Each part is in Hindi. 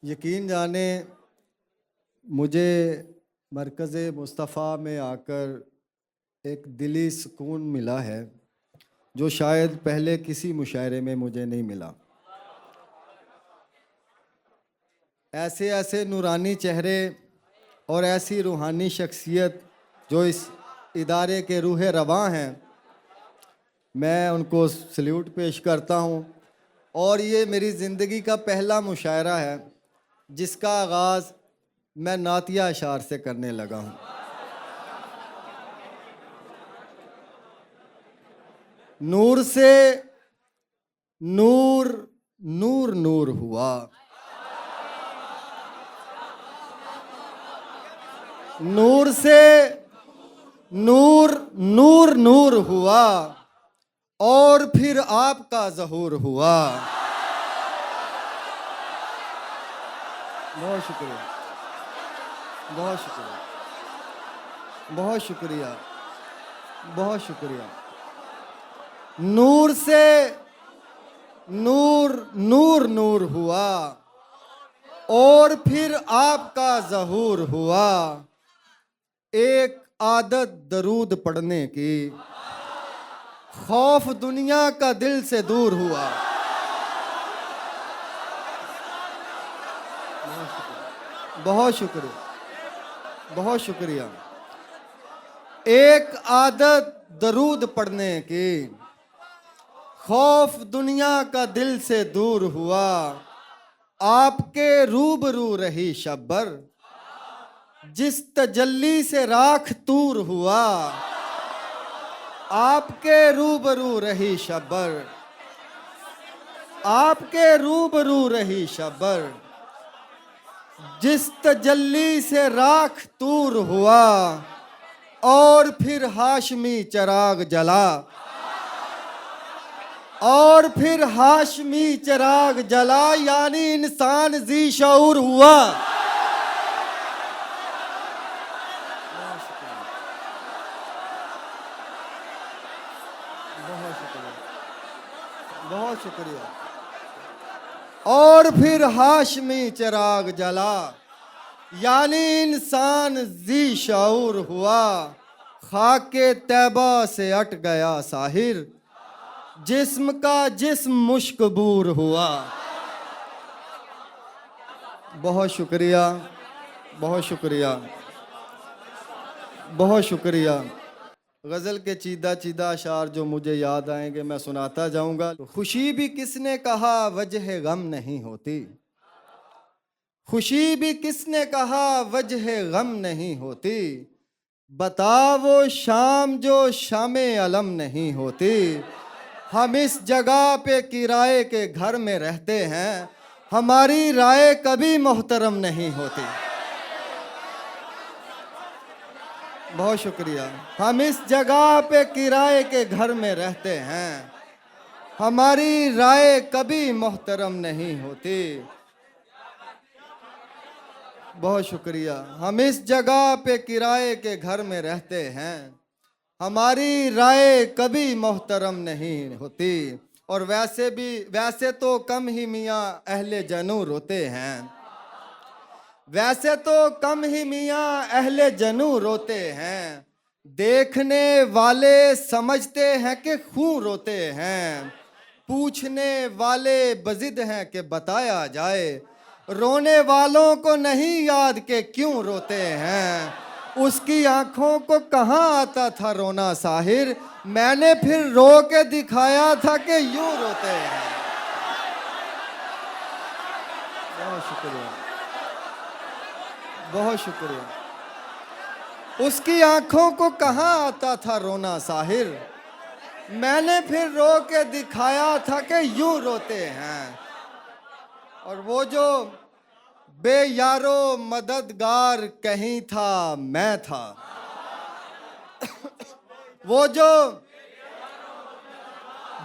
यकीन जाने मुझे मरकज़ मुस्तफ़ा में आकर एक दिली सुकून मिला है जो शायद पहले किसी मुशायरे में मुझे नहीं मिला। ऐसे ऐसे नूरानी चेहरे और ऐसी रूहानी शख्सियत जो इस इदारे के रूह रवां हैं, मैं उनको सल्यूट पेश करता हूँ। और ये मेरी ज़िंदगी का पहला मुशायरा है जिसका आगाज़ मैं नातिया अशार से करने लगा हूँ। नूर से नूर नूर नूर हुआ, नूर से नूर नूर नूर हुआ और फिर आपका ज़हूर हुआ। बहुत शुक्रिया, बहुत शुक्रिया, बहुत शुक्रिया, बहुत शुक्रिया। नूर से नूर नूर नूर हुआ और फिर आपका ज़हूर हुआ। एक आदत दरूद पढ़ने की, खौफ दुनिया का दिल से दूर हुआ। बहुत शुक्रिया, बहुत शुक्रिया। एक आदत दरूद पढ़ने की, खौफ दुनिया का दिल से दूर हुआ। आपके रूबरू रही शब्बर, जिस तजल्ली से राख तूर हुआ। आपके रूबरू रही शब्बर, आपके रूबरू रही शब्बर, जिस तजल्ली से राख तूर हुआ। और फिर हाशमी चिराग जला, और फिर हाशमी चिराग जला, यानी इंसान जी शऊर हुआ। बहुत शुक्रिया, बहुत शुक्रिया। और फिर हाशमी चिराग जला, यानी इंसान जी शऊर हुआ। खाके तैबा से अट गया साहिर, जिस्म का जिस्म मुश्कबूर हुआ। बहुत शुक्रिया, बहुत शुक्रिया, बहुत शुक्रिया। गज़ल के चीदा चीदा अशार जो मुझे याद आएंगे मैं सुनाता जाऊंगा। खुशी भी किसने कहा वजह गम नहीं होती, खुशी भी किसने कहा वजह गम नहीं होती। बता वो शाम जो शामे अलम नहीं होती। हम इस जगह पे किराए के घर में रहते हैं, हमारी राय कभी मोहतरम नहीं होती। बहुत शुक्रिया। हम इस जगह पे किराए के घर में रहते हैं, हमारी राय कभी मोहतरम नहीं होती। बहुत शुक्रिया। हम इस जगह पे किराए के घर में रहते हैं, हमारी राय कभी मोहतरम नहीं होती। और वैसे तो कम ही मियाँ अहले जनू रोते हैं, वैसे तो कम ही मियाँ अहले जनू रोते हैं। देखने वाले समझते हैं कि खून रोते हैं, पूछने वाले बजिद हैं कि बताया जाए। रोने वालों को नहीं याद के क्यों रोते हैं। उसकी आंखों को कहाँ आता था रोना साहिर, मैंने फिर रो के दिखाया था कि यूं रोते हैं। बहुत शुक्रिया, बहुत शुक्रिया। उसकी आंखों को कहाँ आता था रोना साहिर, मैंने फिर रो के दिखाया था कि यूं रोते हैं। और वो जो बेयारो मददगार कहीं था मैं था, वो जो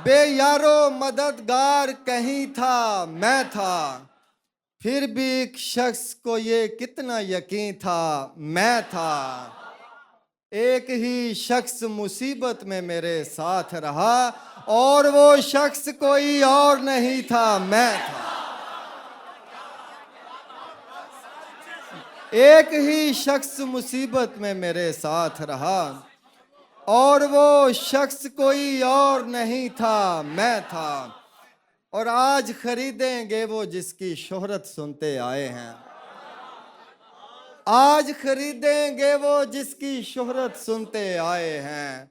बेयारो मददगार कहीं था मैं था। फिर भी एक शख्स को ये कितना यकीन था मैं था। एक ही शख्स मुसीबत में मेरे साथ रहा, और वो शख्स कोई और नहीं था मैं था। एक ही शख्स मुसीबत में मेरे साथ रहा, और वो शख्स कोई और नहीं था, मैं था। और आज खरीदेंगे वो जिसकी शोहरत सुनते आए हैं। आज खरीदेंगे वो जिसकी शोहरत सुनते आए हैं।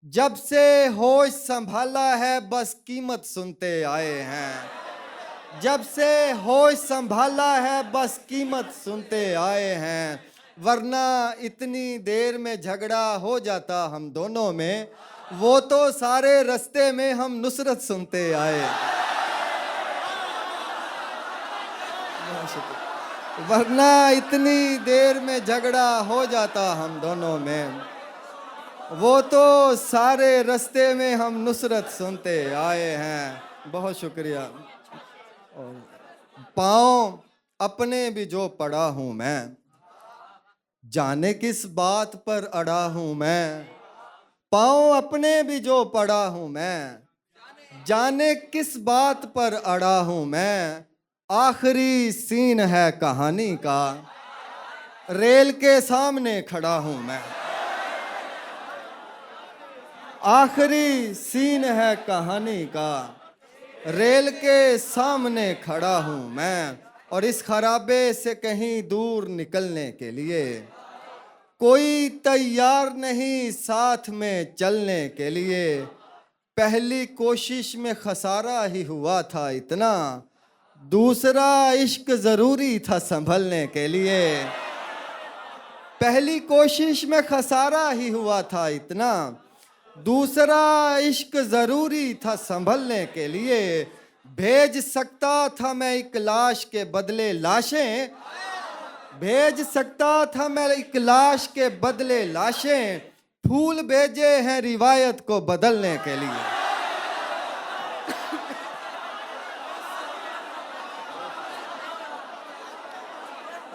जब से होश संभाला है बस कीमत सुनते आए हैं। जब से होश संभाला है बस कीमत सुनते आए हैं। वरना इतनी देर में झगड़ा हो जाता हम दोनों में, वो तो सारे रास्ते में हम नुसरत सुनते आए। वरना इतनी देर में झगड़ा हो जाता हम दोनों में, वो तो सारे रास्ते में हम नुसरत सुनते आए हैं। बहुत शुक्रिया। और पाँव अपने भी जो पड़ा हूँ मैं, जाने किस बात पर अड़ा हूँ मैं। पाँव अपने भी जो पड़ा हूँ मैं, जाने किस बात पर अड़ा हूँ मैं। आखिरी सीन है कहानी का, रेल के सामने खड़ा हूँ मैं। आखिरी सीन है कहानी का, रेल के सामने खड़ा हूँ मैं। और इस खराबे से कहीं दूर निकलने के लिए कोई तैयार नहीं साथ में चलने के लिए। पहली कोशिश में खसारा ही हुआ था इतना, दूसरा इश्क जरूरी था संभलने के लिए। पहली कोशिश में खसारा ही हुआ था इतना, दूसरा इश्क जरूरी था संभलने के लिए। भेज सकता था मैं एक लाश के बदले लाशें, भेज सकता था मैं एक लाश के बदले लाशें। फूल भेजे हैं रिवायत को बदलने के लिए।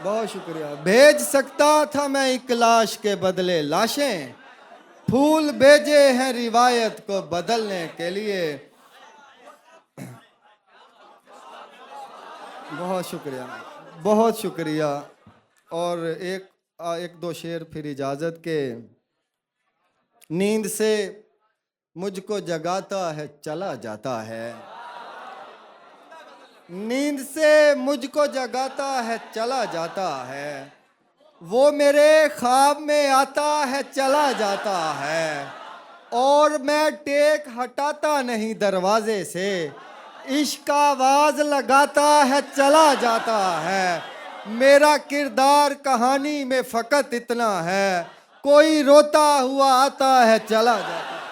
बहुत शुक्रिया। भेज सकता था मैं एक लाश के बदले लाशें, फूल भेजे हैं रिवायत को बदलने के लिए। बहुत शुक्रिया, बहुत शुक्रिया। और एक दो शेर फिर इजाज़त के। नींद से मुझको जगाता है चला जाता है, नींद से मुझको जगाता है चला जाता है। वो मेरे ख्वाब में आता है चला जाता है, और मैं टेक हटाता नहीं दरवाजे से। इश्क आवाज लगाता है चला जाता है। मेरा किरदार कहानी में फकत इतना है, कोई रोता हुआ आता है चला जाता है।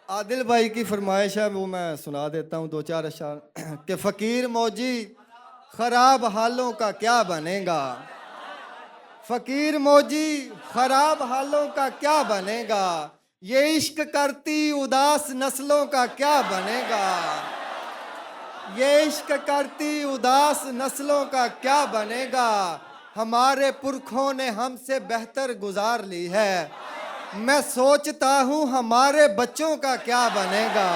आदिल भाई की फरमाइश है, वो मैं सुना देता हूँ दो चार अशार कि फ़कीर मौजी ख़राब हालों का क्या बनेगा। फ़कीर मौजी ख़राब हालों का क्या बनेगा। ये इश्क करती उदास नस्लों का क्या बनेगा। ये इश्क करती उदास नस्लों का क्या बनेगा। हमारे पुरखों ने हमसे बेहतर गुजार ली है, मैं सोचता हूँ हमारे बच्चों का क्या बनेगा।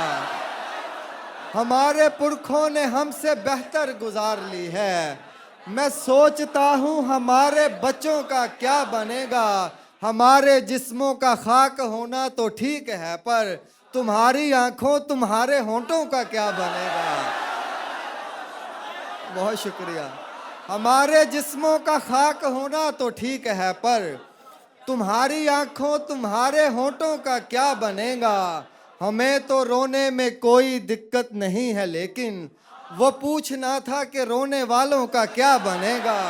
हमारे पुरखों ने हमसे बेहतर गुजार ली है, मैं सोचता हूँ हमारे बच्चों का क्या बनेगा। हमारे जिस्मों का खाक होना तो ठीक है, पर तुम्हारी आंखों तुम्हारे होंठों का क्या बनेगा। बहुत शुक्रिया। हमारे जिस्मों का खाक होना तो ठीक है, पर तुम्हारी आंखों तुम्हारे होंठों का क्या बनेगा। हमें तो रोने में कोई दिक्कत नहीं है, लेकिन वो पूछना था कि रोने वालों का क्या बनेगा।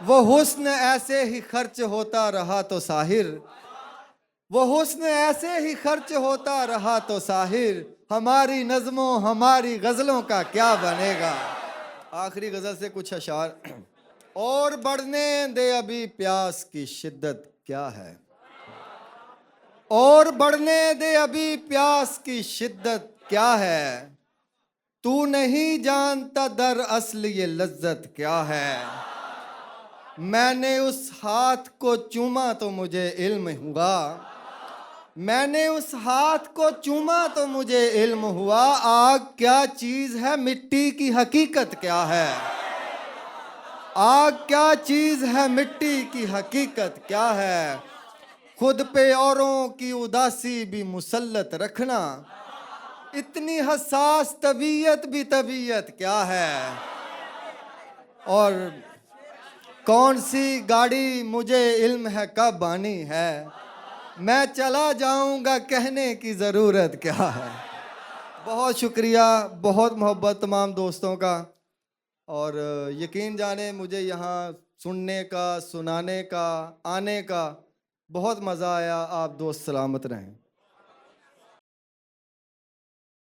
वो हुस्न ऐसे ही खर्च होता रहा तो साहिर, वो हुस्न ऐसे ही खर्च होता रहा तो साहिर। हमारी नज़मों हमारी गज़लों का क्या बनेगा। आखिरी गज़ल से कुछ अशार। और बढ़ने दे अभी प्यास की शिद्दत क्या है, और बढ़ने दे अभी प्यास की शिद्दत क्या है। तू नहीं जानता दर असल ये लज्जत क्या है। मैंने उस हाथ को चूमा तो मुझे इल्म हुआ, मैंने उस हाथ को चूमा तो मुझे इल्म हुआ, आग क्या चीज है, मिट्टी की हकीकत क्या है। आग क्या चीज है, मिट्टी की हकीकत क्या है। खुद पे औरों की उदासी भी मुसल्लत रखना, इतनी हसास तबीयत भी तबीयत क्या है। और कौन सी गाड़ी मुझे इल्म है कब आनी है, मैं चला जाऊंगा कहने की ज़रूरत क्या है। बहुत शुक्रिया, बहुत मोहब्बत तमाम दोस्तों का। और यकीन जाने मुझे यहाँ सुनने का, सुनाने का, आने का बहुत मज़ा आया। आप दोस्त सलामत रहें।